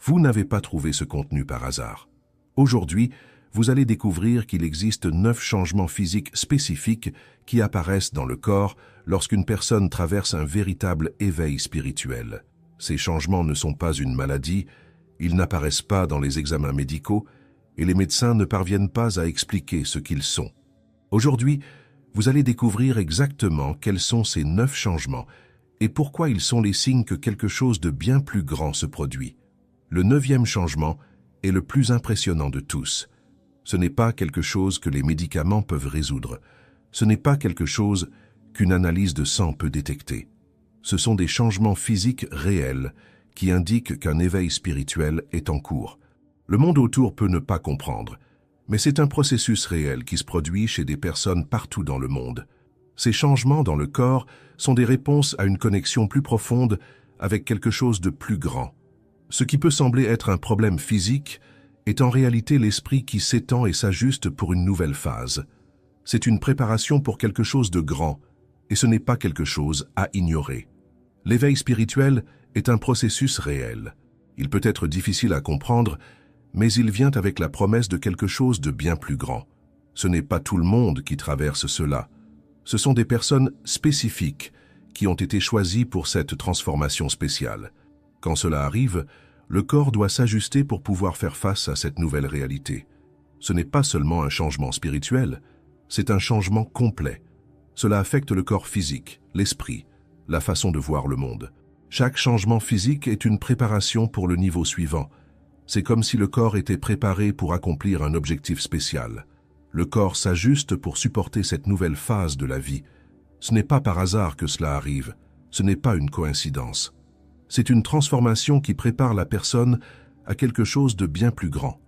Vous n'avez pas trouvé ce contenu par hasard. Aujourd'hui, vous allez découvrir qu'il existe 9 changements physiques spécifiques qui apparaissent dans le corps lorsqu'une personne traverse un véritable éveil spirituel. Ces changements ne sont pas une maladie, ils n'apparaissent pas dans les examens médicaux et les médecins ne parviennent pas à expliquer ce qu'ils sont. Aujourd'hui, vous allez découvrir exactement quels sont ces 9 changements et pourquoi ils sont les signes que quelque chose de bien plus grand se produit. Le 9e changement est le plus impressionnant de tous. Ce n'est pas quelque chose que les médicaments peuvent résoudre. Ce n'est pas quelque chose qu'une analyse de sang peut détecter. Ce sont des changements physiques réels qui indiquent qu'un éveil spirituel est en cours. Le monde autour peut ne pas comprendre, mais c'est un processus réel qui se produit chez des personnes partout dans le monde. Ces changements dans le corps sont des réponses à une connexion plus profonde avec quelque chose de plus grand. Ce qui peut sembler être un problème physique est en réalité l'esprit qui s'étend et s'ajuste pour une nouvelle phase. C'est une préparation pour quelque chose de grand, et ce n'est pas quelque chose à ignorer. L'éveil spirituel est un processus réel. Il peut être difficile à comprendre, mais il vient avec la promesse de quelque chose de bien plus grand. Ce n'est pas tout le monde qui traverse cela. Ce sont des personnes spécifiques qui ont été choisies pour cette transformation spéciale. Quand cela arrive, le corps doit s'ajuster pour pouvoir faire face à cette nouvelle réalité. Ce n'est pas seulement un changement spirituel, c'est un changement complet. Cela affecte le corps physique, l'esprit, la façon de voir le monde. Chaque changement physique est une préparation pour le niveau suivant. C'est comme si le corps était préparé pour accomplir un objectif spécial. Le corps s'ajuste pour supporter cette nouvelle phase de la vie. Ce n'est pas par hasard que cela arrive, ce n'est pas une coïncidence. C'est une transformation qui prépare la personne à quelque chose de bien plus grand.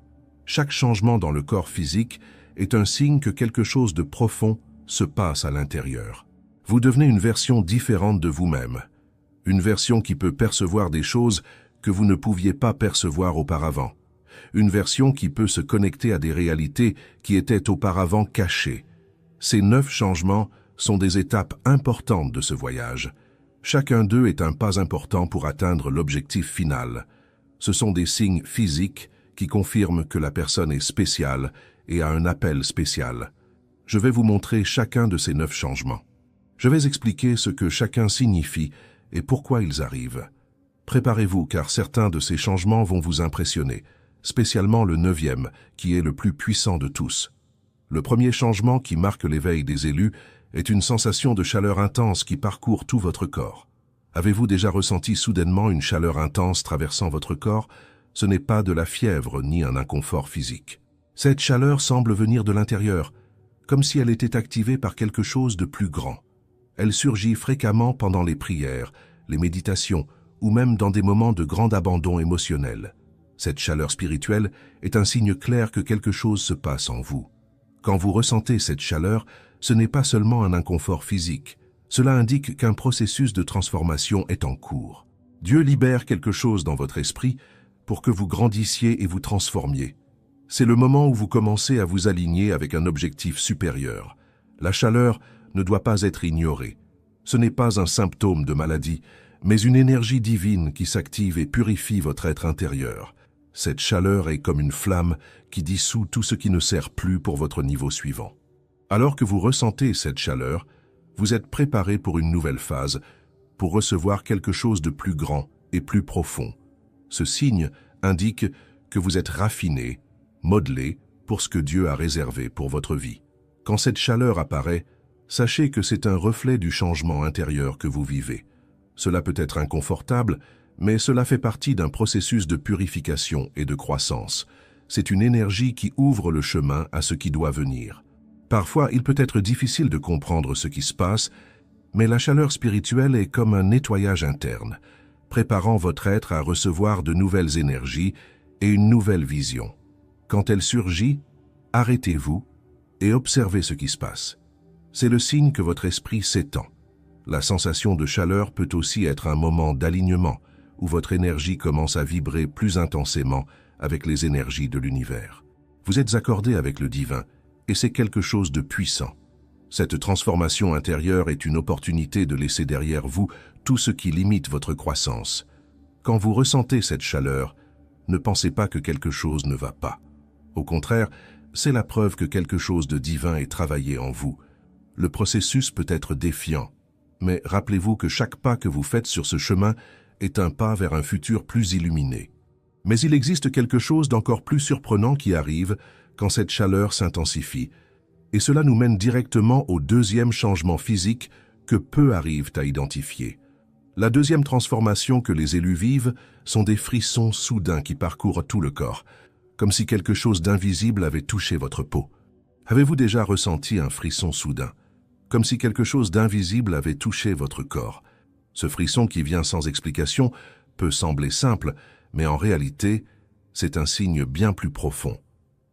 Chaque changement dans le corps physique est un signe que quelque chose de profond se passe à l'intérieur. Vous devenez une version différente de vous-même, une version qui peut percevoir des choses que vous ne pouviez pas percevoir auparavant, une version qui peut se connecter à des réalités qui étaient auparavant cachées. Ces 9 changements sont des étapes importantes de ce voyage. Chacun d'eux est un pas important pour atteindre l'objectif final. Ce sont des signes physiques qui confirment que la personne est spéciale et a un appel spécial. Je vais vous montrer chacun de ces 9 changements. Je vais expliquer ce que chacun signifie et pourquoi ils arrivent. Préparez-vous car certains de ces changements vont vous impressionner, spécialement le 9e, qui est le plus puissant de tous. Le premier changement qui marque l'éveil des élus est une sensation de chaleur intense qui parcourt tout votre corps. Avez-vous déjà ressenti soudainement une chaleur intense traversant votre corps? Ce n'est pas de la fièvre ni un inconfort physique. Cette chaleur semble venir de l'intérieur, comme si elle était activée par quelque chose de plus grand. Elle surgit fréquemment pendant les prières, les méditations ou même dans des moments de grand abandon émotionnel. Cette chaleur spirituelle est un signe clair que quelque chose se passe en vous. Quand vous ressentez cette chaleur, ce n'est pas seulement un inconfort physique. Cela indique qu'un processus de transformation est en cours. Dieu libère quelque chose dans votre esprit pour que vous grandissiez et vous transformiez. C'est le moment où vous commencez à vous aligner avec un objectif supérieur. La chaleur ne doit pas être ignorée. Ce n'est pas un symptôme de maladie, mais une énergie divine qui s'active et purifie votre être intérieur. Cette chaleur est comme une flamme qui dissout tout ce qui ne sert plus pour votre niveau suivant. Alors que vous ressentez cette chaleur, vous êtes préparé pour une nouvelle phase, pour recevoir quelque chose de plus grand et plus profond. Ce signe indique que vous êtes raffiné, modelé pour ce que Dieu a réservé pour votre vie. Quand cette chaleur apparaît, sachez que c'est un reflet du changement intérieur que vous vivez. Cela peut être inconfortable, mais cela fait partie d'un processus de purification et de croissance. C'est une énergie qui ouvre le chemin à ce qui doit venir. Parfois, il peut être difficile de comprendre ce qui se passe, mais la chaleur spirituelle est comme un nettoyage interne, préparant votre être à recevoir de nouvelles énergies et une nouvelle vision. Quand elle surgit, arrêtez-vous et observez ce qui se passe. C'est le signe que votre esprit s'étend. La sensation de chaleur peut aussi être un moment d'alignement, où votre énergie commence à vibrer plus intensément avec les énergies de l'univers. Vous êtes accordé avec le divin, et c'est quelque chose de puissant. Cette transformation intérieure est une opportunité de laisser derrière vous tout ce qui limite votre croissance. Quand vous ressentez cette chaleur, ne pensez pas que quelque chose ne va pas. Au contraire, c'est la preuve que quelque chose de divin est travaillé en vous. Le processus peut être défiant, mais rappelez-vous que chaque pas que vous faites sur ce chemin est un pas vers un futur plus illuminé. Mais il existe quelque chose d'encore plus surprenant qui arrive quand cette chaleur s'intensifie, et cela nous mène directement au deuxième changement physique que peu arrivent à identifier. La deuxième transformation que les élus vivent sont des frissons soudains qui parcourent tout le corps, comme si quelque chose d'invisible avait touché votre peau. Avez-vous déjà ressenti un frisson soudain, comme si quelque chose d'invisible avait touché votre corps? Ce frisson qui vient sans explication peut sembler simple, mais en réalité, c'est un signe bien plus profond.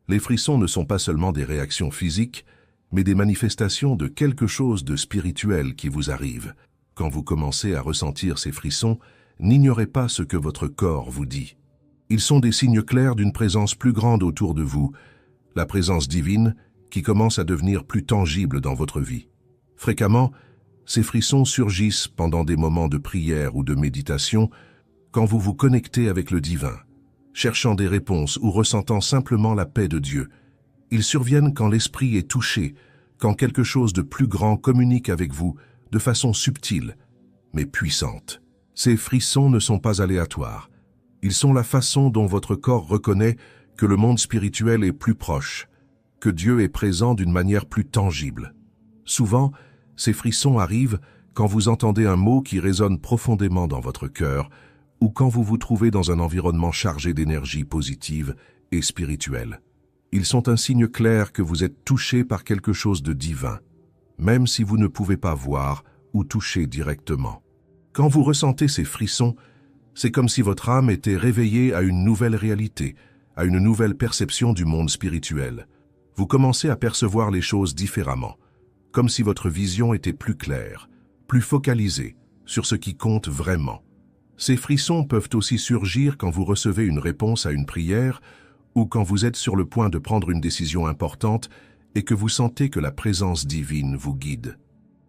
Les frissons ne sont pas seulement des réactions physiques, mais des manifestations de quelque chose de spirituel qui vous arrive. Quand vous commencez à ressentir ces frissons, n'ignorez pas ce que votre corps vous dit. Ils sont des signes clairs d'une présence plus grande autour de vous, la présence divine qui commence à devenir plus tangible dans votre vie. Fréquemment, ces frissons surgissent pendant des moments de prière ou de méditation, quand vous vous connectez avec le divin, cherchant des réponses ou ressentant simplement la paix de Dieu. Ils surviennent quand l'esprit est touché, quand quelque chose de plus grand communique avec vous de façon subtile, mais puissante. Ces frissons ne sont pas aléatoires. Ils sont la façon dont votre corps reconnaît que le monde spirituel est plus proche, que Dieu est présent d'une manière plus tangible. Souvent, ces frissons arrivent quand vous entendez un mot qui résonne profondément dans votre cœur ou quand vous vous trouvez dans un environnement chargé d'énergie positive et spirituelle. Ils sont un signe clair que vous êtes touché par quelque chose de divin, même si vous ne pouvez pas voir ou toucher directement. Quand vous ressentez ces frissons, c'est comme si votre âme était réveillée à une nouvelle réalité, à une nouvelle perception du monde spirituel. Vous commencez à percevoir les choses différemment, comme si votre vision était plus claire, plus focalisée sur ce qui compte vraiment. Ces frissons peuvent aussi surgir quand vous recevez une réponse à une prière ou quand vous êtes sur le point de prendre une décision importante et que vous sentez que la présence divine vous guide.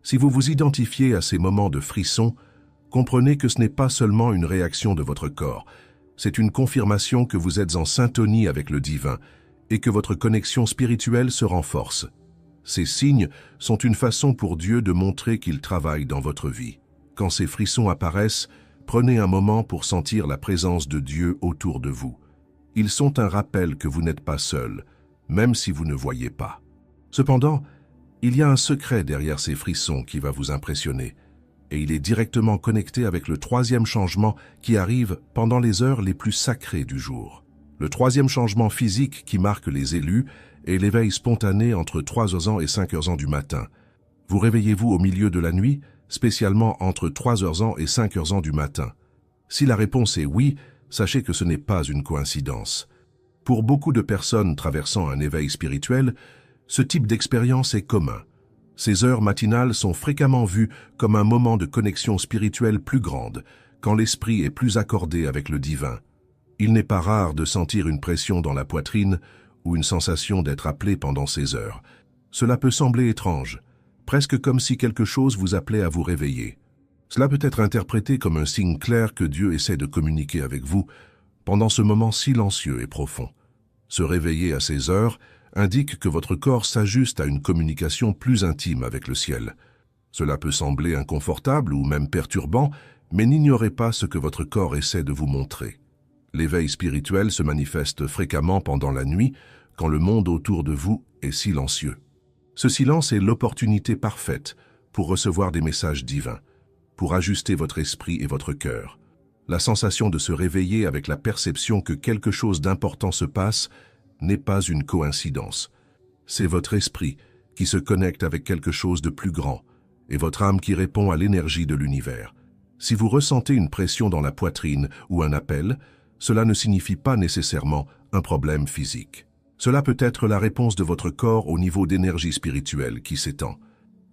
Si vous vous identifiez à ces moments de frissons, comprenez que ce n'est pas seulement une réaction de votre corps, c'est une confirmation que vous êtes en syntonie avec le divin et que votre connexion spirituelle se renforce. Ces signes sont une façon pour Dieu de montrer qu'il travaille dans votre vie. Quand ces frissons apparaissent, prenez un moment pour sentir la présence de Dieu autour de vous. Ils sont un rappel que vous n'êtes pas seul, même si vous ne voyez pas. Cependant, il y a un secret derrière ces frissons qui va vous impressionner, et il est directement connecté avec le troisième changement qui arrive pendant les heures les plus sacrées du jour. Le troisième changement physique qui marque les élus est l'éveil spontané entre 3h et 5h du matin. Vous réveillez-vous au milieu de la nuit, spécialement entre 3h et 5h du matin? Si la réponse est oui, sachez que ce n'est pas une coïncidence. Pour beaucoup de personnes traversant un éveil spirituel, ce type d'expérience est commun. Ces heures matinales sont fréquemment vues comme un moment de connexion spirituelle plus grande, quand l'esprit est plus accordé avec le divin. Il n'est pas rare de sentir une pression dans la poitrine ou une sensation d'être appelé pendant ces heures. Cela peut sembler étrange, presque comme si quelque chose vous appelait à vous réveiller. Cela peut être interprété comme un signe clair que Dieu essaie de communiquer avec vous pendant ce moment silencieux et profond. Se réveiller à ces heures indique que votre corps s'ajuste à une communication plus intime avec le ciel. Cela peut sembler inconfortable ou même perturbant, mais n'ignorez pas ce que votre corps essaie de vous montrer. L'éveil spirituel se manifeste fréquemment pendant la nuit, quand le monde autour de vous est silencieux. Ce silence est l'opportunité parfaite pour recevoir des messages divins, pour ajuster votre esprit et votre cœur. La sensation de se réveiller avec la perception que quelque chose d'important se passe n'est pas une coïncidence. C'est votre esprit qui se connecte avec quelque chose de plus grand et votre âme qui répond à l'énergie de l'univers. Si vous ressentez une pression dans la poitrine ou un appel, cela ne signifie pas nécessairement un problème physique. Cela peut être la réponse de votre corps au niveau d'énergie spirituelle qui s'étend.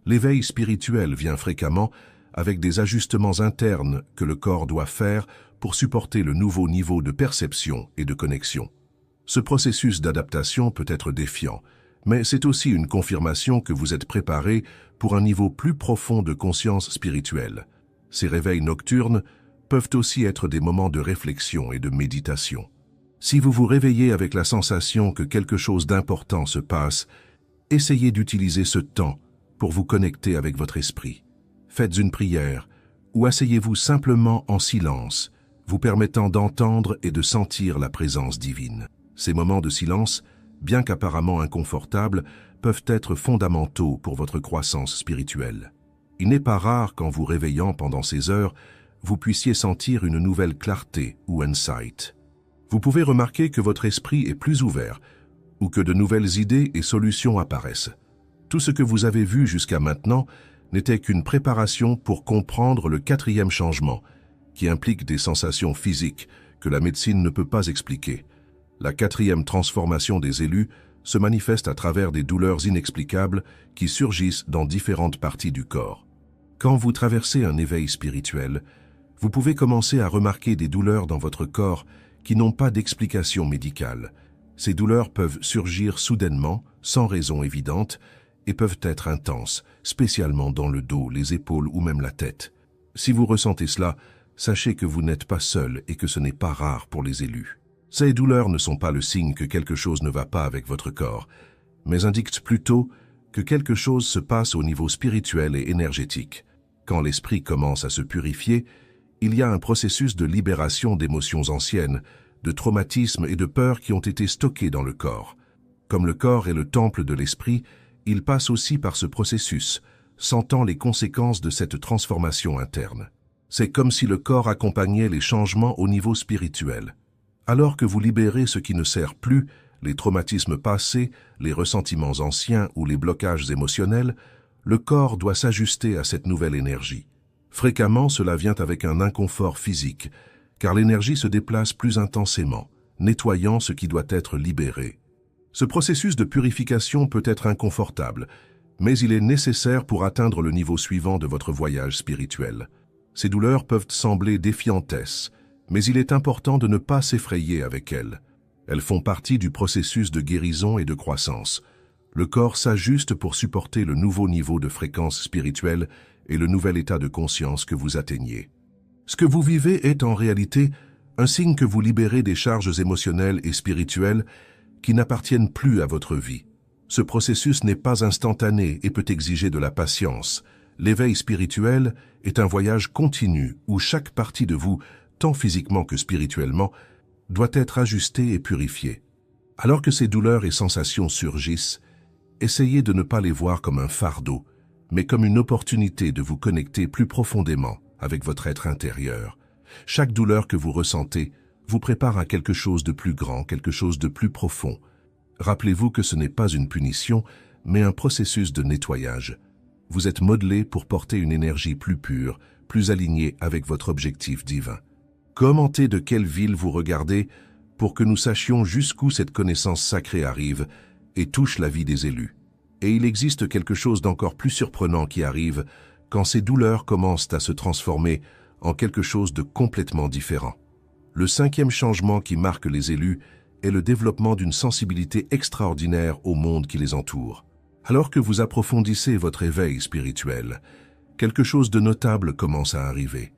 L'éveil spirituel vient fréquemment avec des ajustements internes que le corps doit faire pour supporter le nouveau niveau de perception et de connexion. Ce processus d'adaptation peut être défiant, mais c'est aussi une confirmation que vous êtes préparé pour un niveau plus profond de conscience spirituelle. Ces réveils nocturnes peuvent aussi être des moments de réflexion et de méditation. Si vous vous réveillez avec la sensation que quelque chose d'important se passe, essayez d'utiliser ce temps pour vous connecter avec votre esprit. Faites une prière ou asseyez-vous simplement en silence, vous permettant d'entendre et de sentir la présence divine. Ces moments de silence, bien qu'apparemment inconfortables, peuvent être fondamentaux pour votre croissance spirituelle. Il n'est pas rare qu'en vous réveillant pendant ces heures, vous puissiez sentir une nouvelle clarté ou insight. Vous pouvez remarquer que votre esprit est plus ouvert ou que de nouvelles idées et solutions apparaissent. Tout ce que vous avez vu jusqu'à maintenant n'était qu'une préparation pour comprendre le 4e changement, qui implique des sensations physiques que la médecine ne peut pas expliquer. La 4e transformation des élus se manifeste à travers des douleurs inexplicables qui surgissent dans différentes parties du corps. Quand vous traversez un éveil spirituel, vous pouvez commencer à remarquer des douleurs dans votre corps qui n'ont pas d'explication médicale. Ces douleurs peuvent surgir soudainement, sans raison évidente, et peuvent être intenses, spécialement dans le dos, les épaules ou même la tête. Si vous ressentez cela, sachez que vous n'êtes pas seul et que ce n'est pas rare pour les élus. Ces douleurs ne sont pas le signe que quelque chose ne va pas avec votre corps, mais indiquent plutôt que quelque chose se passe au niveau spirituel et énergétique. Quand l'esprit commence à se purifier, il y a un processus de libération d'émotions anciennes, de traumatismes et de peurs qui ont été stockés dans le corps. Comme le corps est le temple de l'esprit, il passe aussi par ce processus, sentant les conséquences de cette transformation interne. C'est comme si le corps accompagnait les changements au niveau spirituel. Alors que vous libérez ce qui ne sert plus, les traumatismes passés, les ressentiments anciens ou les blocages émotionnels, le corps doit s'ajuster à cette nouvelle énergie. Fréquemment, cela vient avec un inconfort physique, car l'énergie se déplace plus intensément, nettoyant ce qui doit être libéré. Ce processus de purification peut être inconfortable, mais il est nécessaire pour atteindre le niveau suivant de votre voyage spirituel. Ces douleurs peuvent sembler défiantesses, mais il est important de ne pas s'effrayer avec elles. Elles font partie du processus de guérison et de croissance. Le corps s'ajuste pour supporter le nouveau niveau de fréquence spirituelle et le nouvel état de conscience que vous atteignez. Ce que vous vivez est en réalité un signe que vous libérez des charges émotionnelles et spirituelles qui n'appartiennent plus à votre vie. Ce processus n'est pas instantané et peut exiger de la patience. L'éveil spirituel est un voyage continu où chaque partie de vous, tant physiquement que spirituellement, doit être ajustée et purifiée. Alors que ces douleurs et sensations surgissent, essayez de ne pas les voir comme un fardeau, mais comme une opportunité de vous connecter plus profondément avec votre être intérieur. Chaque douleur que vous ressentez vous prépare à quelque chose de plus grand, quelque chose de plus profond. Rappelez-vous que ce n'est pas une punition, mais un processus de nettoyage. Vous êtes modelé pour porter une énergie plus pure, plus alignée avec votre objectif divin. Commentez de quelle ville vous regardez pour que nous sachions jusqu'où cette connaissance sacrée arrive et touche la vie des élus. Et il existe quelque chose d'encore plus surprenant qui arrive quand ces douleurs commencent à se transformer en quelque chose de complètement différent. Le 5e changement qui marque les élus est le développement d'une sensibilité extraordinaire au monde qui les entoure. Alors que vous approfondissez votre éveil spirituel, quelque chose de notable commence à arriver.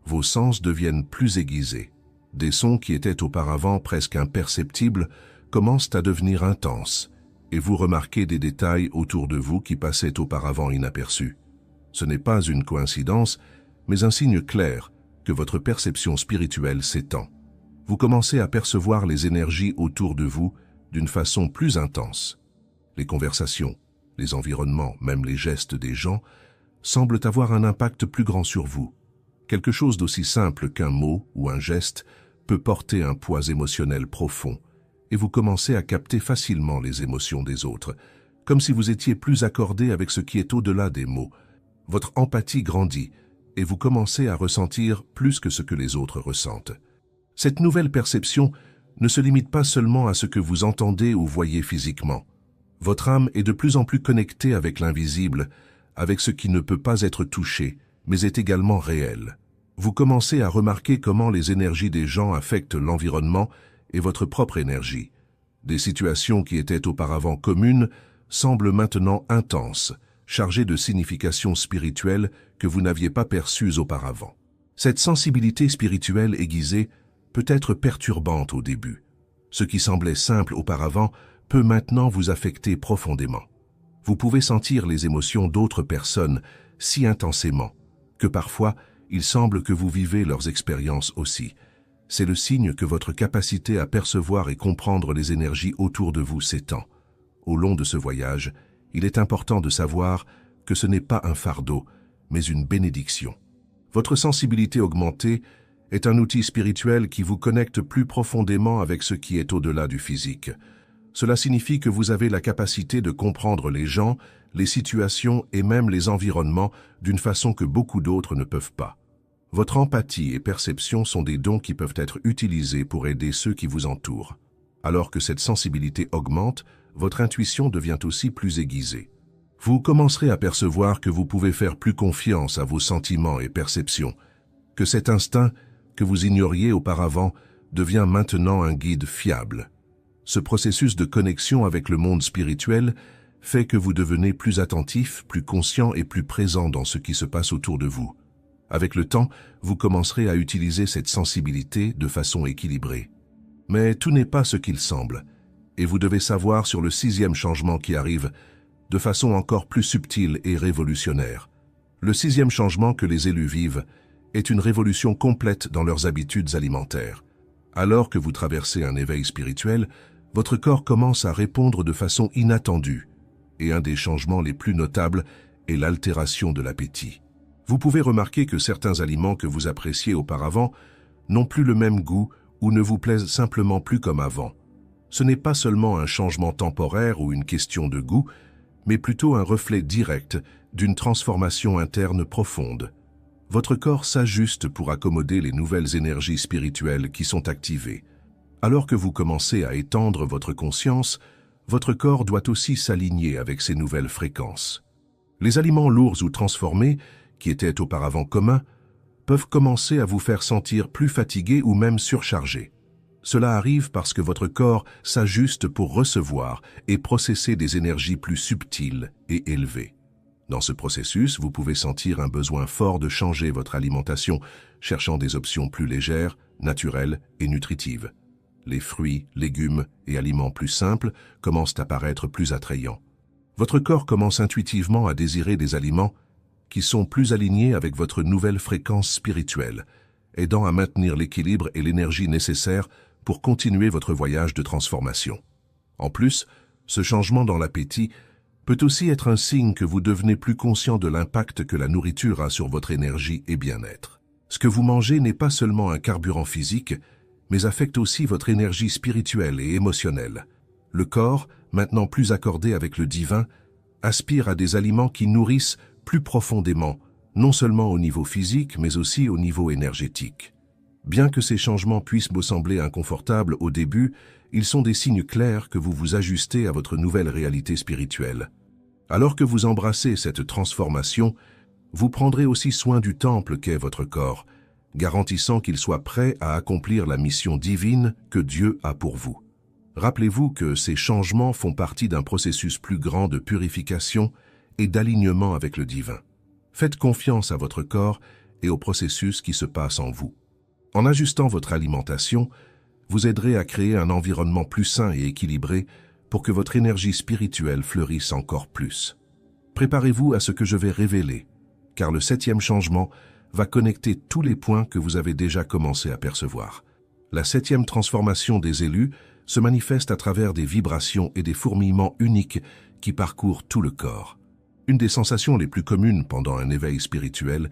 Vos sens deviennent plus aiguisés. Des sons qui étaient auparavant presque imperceptibles commencent à devenir intenses, et vous remarquez des détails autour de vous qui passaient auparavant inaperçus. Ce n'est pas une coïncidence, mais un signe clair que votre perception spirituelle s'étend. Vous commencez à percevoir les énergies autour de vous d'une façon plus intense. Les conversations, les environnements, même les gestes des gens, semblent avoir un impact plus grand sur vous. Quelque chose d'aussi simple qu'un mot ou un geste peut porter un poids émotionnel profond, et vous commencez à capter facilement les émotions des autres, comme si vous étiez plus accordé avec ce qui est au-delà des mots. Votre empathie grandit, et vous commencez à ressentir plus que ce que les autres ressentent. Cette nouvelle perception ne se limite pas seulement à ce que vous entendez ou voyez physiquement. Votre âme est de plus en plus connectée avec l'invisible, avec ce qui ne peut pas être touché, mais est également réel. Vous commencez à remarquer comment les énergies des gens affectent l'environnement et votre propre énergie. Des situations qui étaient auparavant communes semblent maintenant intenses, chargées de significations spirituelles que vous n'aviez pas perçues auparavant. Cette sensibilité spirituelle aiguisée peut être perturbante au début. Ce qui semblait simple auparavant peut maintenant vous affecter profondément. Vous pouvez sentir les émotions d'autres personnes si intensément que parfois il semble que vous vivez leurs expériences aussi. C'est le signe que votre capacité à percevoir et comprendre les énergies autour de vous s'étend. Au long de ce voyage, il est important de savoir que ce n'est pas un fardeau, mais une bénédiction. Votre sensibilité augmentée est un outil spirituel qui vous connecte plus profondément avec ce qui est au-delà du physique. Cela signifie que vous avez la capacité de comprendre les gens, les situations et même les environnements d'une façon que beaucoup d'autres ne peuvent pas. Votre empathie et perception sont des dons qui peuvent être utilisés pour aider ceux qui vous entourent. Alors que cette sensibilité augmente, votre intuition devient aussi plus aiguisée. Vous commencerez à percevoir que vous pouvez faire plus confiance à vos sentiments et perceptions, que cet instinct que vous ignoriez auparavant devient maintenant un guide fiable. Ce processus de connexion avec le monde spirituel fait que vous devenez plus attentif, plus conscient et plus présent dans ce qui se passe autour de vous. Avec le temps, vous commencerez à utiliser cette sensibilité de façon équilibrée. Mais tout n'est pas ce qu'il semble, et vous devez savoir sur le 6e changement qui arrive de façon encore plus subtile et révolutionnaire. Le 6e changement que les élus vivent est une révolution complète dans leurs habitudes alimentaires. Alors que vous traversez un éveil spirituel, votre corps commence à répondre de façon inattendue, et un des changements les plus notables est l'altération de l'appétit. Vous pouvez remarquer que certains aliments que vous appréciez auparavant n'ont plus le même goût ou ne vous plaisent simplement plus comme avant. Ce n'est pas seulement un changement temporaire ou une question de goût, mais plutôt un reflet direct d'une transformation interne profonde. Votre corps s'ajuste pour accommoder les nouvelles énergies spirituelles qui sont activées. Alors que vous commencez à étendre votre conscience, votre corps doit aussi s'aligner avec ces nouvelles fréquences. Les aliments lourds ou transformés, qui étaient auparavant communs, peuvent commencer à vous faire sentir plus fatigué ou même surchargé. Cela arrive parce que votre corps s'ajuste pour recevoir et processer des énergies plus subtiles et élevées. Dans ce processus, vous pouvez sentir un besoin fort de changer votre alimentation, cherchant des options plus légères, naturelles et nutritives. Les fruits, légumes et aliments plus simples commencent à paraître plus attrayants. Votre corps commence intuitivement à désirer des aliments qui sont plus alignés avec votre nouvelle fréquence spirituelle, aidant à maintenir l'équilibre et l'énergie nécessaires pour continuer votre voyage de transformation. En plus, ce changement dans l'appétit peut aussi être un signe que vous devenez plus conscient de l'impact que la nourriture a sur votre énergie et bien-être. Ce que vous mangez n'est pas seulement un carburant physique, mais affecte aussi votre énergie spirituelle et émotionnelle. Le corps, maintenant plus accordé avec le divin, aspire à des aliments qui nourrissent plus profondément, non seulement au niveau physique, mais aussi au niveau énergétique. Bien que ces changements puissent vous sembler inconfortables au début, ils sont des signes clairs que vous vous ajustez à votre nouvelle réalité spirituelle. Alors que vous embrassez cette transformation, vous prendrez aussi soin du temple qu'est votre corps, garantissant qu'il soit prêt à accomplir la mission divine que Dieu a pour vous. Rappelez-vous que ces changements font partie d'un processus plus grand de purification et d'alignement avec le divin. Faites confiance à votre corps et au processus qui se passe en vous. En ajustant votre alimentation, vous aiderez à créer un environnement plus sain et équilibré pour que votre énergie spirituelle fleurisse encore plus. Préparez-vous à ce que je vais révéler, car le 7e changement va connecter tous les points que vous avez déjà commencé à percevoir. La 7e transformation des élus se manifeste à travers des vibrations et des fourmillements uniques qui parcourent tout le corps. Une des sensations les plus communes pendant un éveil spirituel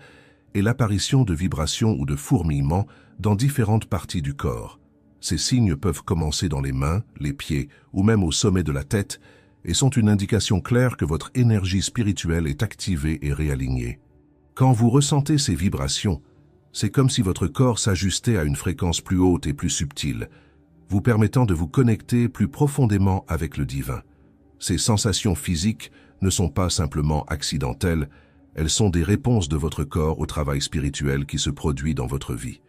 est l'apparition de vibrations ou de fourmillements dans différentes parties du corps. Ces signes peuvent commencer dans les mains, les pieds ou même au sommet de la tête et sont une indication claire que votre énergie spirituelle est activée et réalignée. Quand vous ressentez ces vibrations, c'est comme si votre corps s'ajustait à une fréquence plus haute et plus subtile, vous permettant de vous connecter plus profondément avec le divin. Ces sensations physiques ne sont pas simplement accidentelles, elles sont des réponses de votre corps au travail spirituel qui se produit dans votre vie.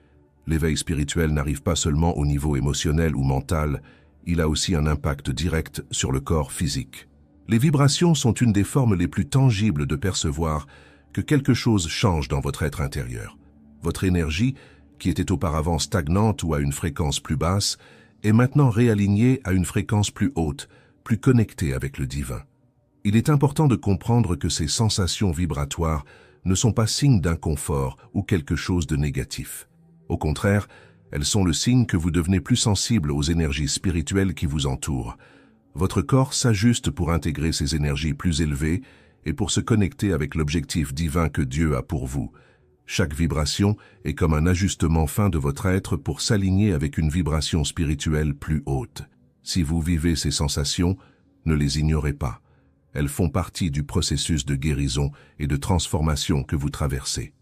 L'éveil spirituel n'arrive pas seulement au niveau émotionnel ou mental, il a aussi un impact direct sur le corps physique. Les vibrations sont une des formes les plus tangibles de percevoir que quelque chose change dans votre être intérieur. Votre énergie, qui était auparavant stagnante ou à une fréquence plus basse, est maintenant réaligné à une fréquence plus haute, plus connectée avec le divin. Il est important de comprendre que ces sensations vibratoires ne sont pas signes d'inconfort ou quelque chose de négatif. Au contraire, elles sont le signe que vous devenez plus sensible aux énergies spirituelles qui vous entourent. Votre corps s'ajuste pour intégrer ces énergies plus élevées et pour se connecter avec l'objectif divin que Dieu a pour vous. Chaque vibration est comme un ajustement fin de votre être pour s'aligner avec une vibration spirituelle plus haute. Si vous vivez ces sensations, ne les ignorez pas. Elles font partie du processus de guérison et de transformation que vous traversez.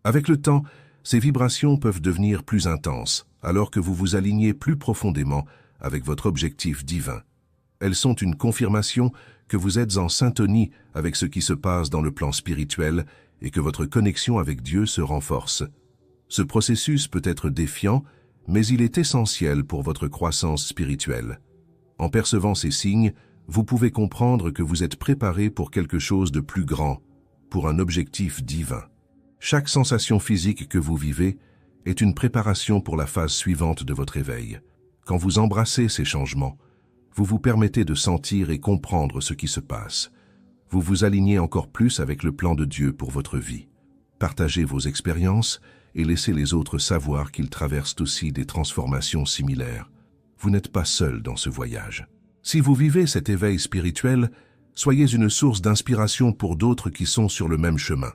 Avec le temps, ces vibrations peuvent devenir plus intenses, alors que vous vous alignez plus profondément avec votre objectif divin. Elles sont une confirmation que vous êtes en syntonie avec ce qui se passe dans le plan spirituel et que votre connexion avec Dieu se renforce. Ce processus peut être défiant, mais il est essentiel pour votre croissance spirituelle. En percevant ces signes, vous pouvez comprendre que vous êtes préparé pour quelque chose de plus grand, pour un objectif divin. Chaque sensation physique que vous vivez est une préparation pour la phase suivante de votre éveil. Quand vous embrassez ces changements, vous vous permettez de sentir et comprendre ce qui se passe. Vous vous alignez encore plus avec le plan de Dieu pour votre vie. Partagez vos expériences et laissez les autres savoir qu'ils traversent aussi des transformations similaires. Vous n'êtes pas seul dans ce voyage. Si vous vivez cet éveil spirituel, soyez une source d'inspiration pour d'autres qui sont sur le même chemin.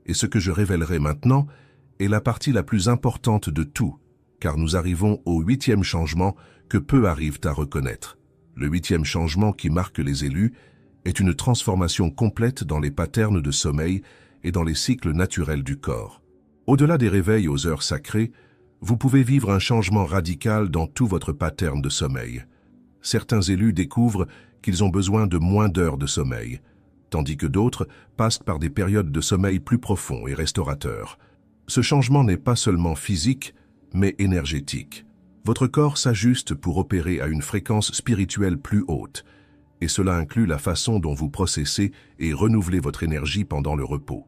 Et ce que je révélerai maintenant est la partie la plus importante de tout, car nous arrivons au 8e changement que peu arrivent à reconnaître. Le 8e changement qui marque les élus est une transformation complète dans les patterns de sommeil et dans les cycles naturels du corps. Au-delà des réveils aux heures sacrées, vous pouvez vivre un changement radical dans tout votre pattern de sommeil. Certains élus découvrent qu'ils ont besoin de moins d'heures de sommeil, tandis que d'autres passent par des périodes de sommeil plus profonds et restaurateurs. Ce changement n'est pas seulement physique, mais énergétique. Votre corps s'ajuste pour opérer à une fréquence spirituelle plus haute, et cela inclut la façon dont vous processez et renouvelez votre énergie pendant le repos.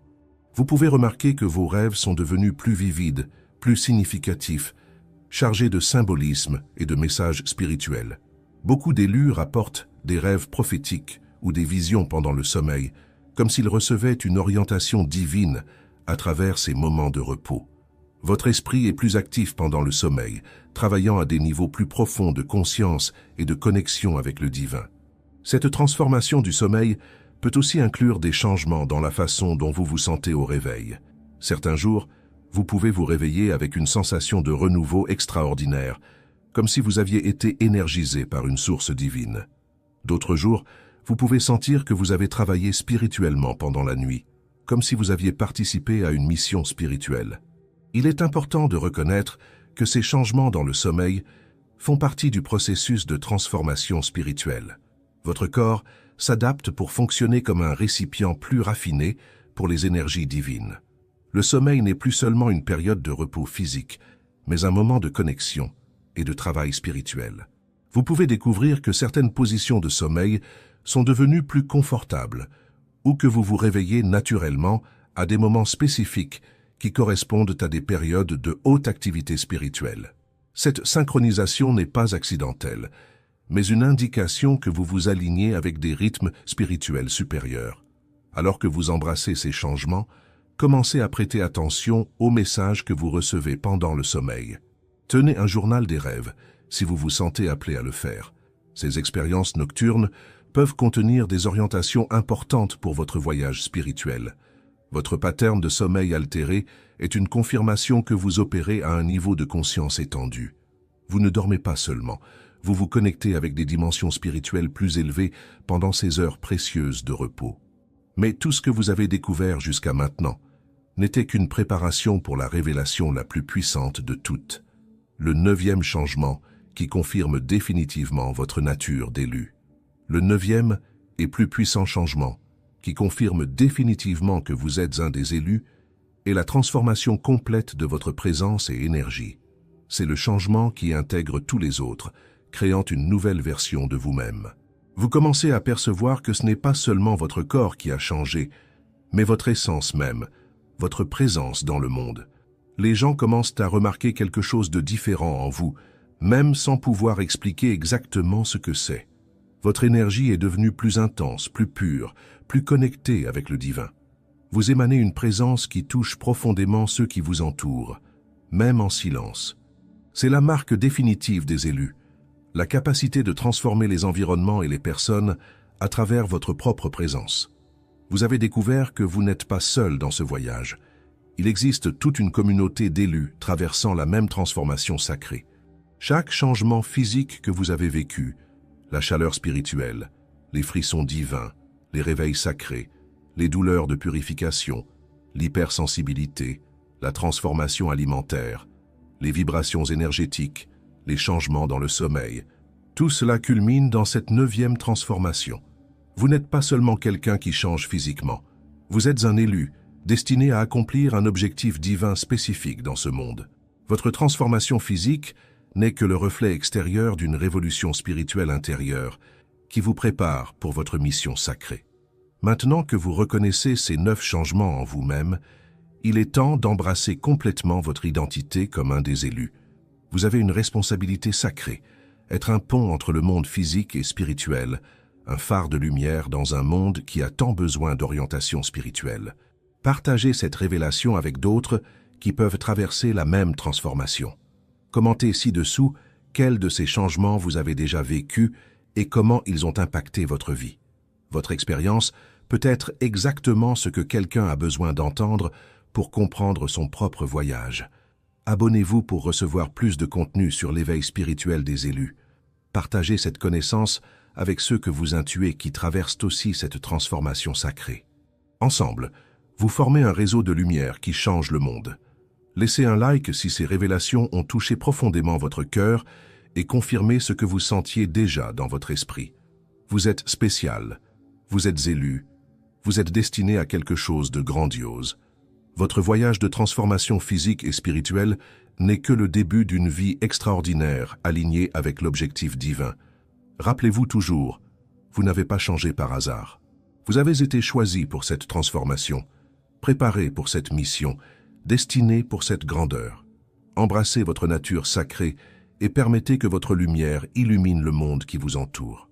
Vous pouvez remarquer que vos rêves sont devenus plus vivides, plus significatifs, chargés de symbolisme et de messages spirituels. Beaucoup d'élus rapportent des rêves prophétiques ou des visions pendant le sommeil, comme s'ils recevaient une orientation divine à travers ces moments de repos. Votre esprit est plus actif pendant le sommeil, travaillant à des niveaux plus profonds de conscience et de connexion avec le divin. Cette transformation du sommeil peut aussi inclure des changements dans la façon dont vous vous sentez au réveil. Certains jours, vous pouvez vous réveiller avec une sensation de renouveau extraordinaire, comme si vous aviez été énergisé par une source divine. D'autres jours, vous pouvez sentir que vous avez travaillé spirituellement pendant la nuit, comme si vous aviez participé à une mission spirituelle. Il est important de reconnaître que ces changements dans le sommeil font partie du processus de transformation spirituelle. Votre corps s'adapte pour fonctionner comme un récipient plus raffiné pour les énergies divines. Le sommeil n'est plus seulement une période de repos physique, mais un moment de connexion et de travail spirituel. Vous pouvez découvrir que certaines positions de sommeil sont devenues plus confortables ou que vous vous réveillez naturellement à des moments spécifiques qui correspondent à des périodes de haute activité spirituelle. Cette synchronisation n'est pas accidentelle, mais une indication que vous vous alignez avec des rythmes spirituels supérieurs. Alors que vous embrassez ces changements, commencez à prêter attention aux messages que vous recevez pendant le sommeil. Tenez un journal des rêves, si vous vous sentez appelé à le faire. Ces expériences nocturnes peuvent contenir des orientations importantes pour votre voyage spirituel. Votre pattern de sommeil altéré est une confirmation que vous opérez à un niveau de conscience étendu. Vous ne dormez pas seulement, vous vous connectez avec des dimensions spirituelles plus élevées pendant ces heures précieuses de repos. Mais tout ce que vous avez découvert jusqu'à maintenant n'était qu'une préparation pour la révélation la plus puissante de toutes, le 9e changement qui confirme définitivement votre nature d'élu. Le 9e et plus puissant changement qui confirme définitivement que vous êtes un des élus est la transformation complète de votre présence et énergie. C'est le changement qui intègre tous les autres, créant une nouvelle version de vous-même. Vous commencez à percevoir que ce n'est pas seulement votre corps qui a changé, mais votre essence même, votre présence dans le monde. Les gens commencent à remarquer quelque chose de différent en vous, même sans pouvoir expliquer exactement ce que c'est. Votre énergie est devenue plus intense, plus pure, plus connectée avec le divin. Vous émanez une présence qui touche profondément ceux qui vous entourent, même en silence. C'est la marque définitive des élus, la capacité de transformer les environnements et les personnes à travers votre propre présence. Vous avez découvert que vous n'êtes pas seul dans ce voyage. Il existe toute une communauté d'élus traversant la même transformation sacrée. Chaque changement physique que vous avez vécu, la chaleur spirituelle, les frissons divins, les réveils sacrés, les douleurs de purification, l'hypersensibilité, la transformation alimentaire, les vibrations énergétiques, les changements dans le sommeil, tout cela culmine dans cette 9e transformation. Vous n'êtes pas seulement quelqu'un qui change physiquement, vous êtes un élu, destiné à accomplir un objectif divin spécifique dans ce monde. Votre transformation physique n'est que le reflet extérieur d'une révolution spirituelle intérieure qui vous prépare pour votre mission sacrée. Maintenant que vous reconnaissez ces 9 changements en vous-même, il est temps d'embrasser complètement votre identité comme un des élus. Vous avez une responsabilité sacrée, être un pont entre le monde physique et spirituel, un phare de lumière dans un monde qui a tant besoin d'orientation spirituelle. Partagez cette révélation avec d'autres qui peuvent traverser la même transformation. Commentez ci-dessous quels de ces changements vous avez déjà vécus et comment ils ont impacté votre vie. Votre expérience peut être exactement ce que quelqu'un a besoin d'entendre pour comprendre son propre voyage. Abonnez-vous pour recevoir plus de contenu sur l'éveil spirituel des élus. Partagez cette connaissance avec ceux que vous intuez qui traversent aussi cette transformation sacrée. Ensemble, vous formez un réseau de lumière qui change le monde. Laissez un like si ces révélations ont touché profondément votre cœur et confirmé ce que vous sentiez déjà dans votre esprit. Vous êtes spécial, vous êtes élu, vous êtes destiné à quelque chose de grandiose. Votre voyage de transformation physique et spirituelle n'est que le début d'une vie extraordinaire alignée avec l'objectif divin. Rappelez-vous toujours, vous n'avez pas changé par hasard. Vous avez été choisi pour cette transformation, préparé pour cette mission, destiné pour cette grandeur. Embrassez votre nature sacrée et permettez que votre lumière illumine le monde qui vous entoure.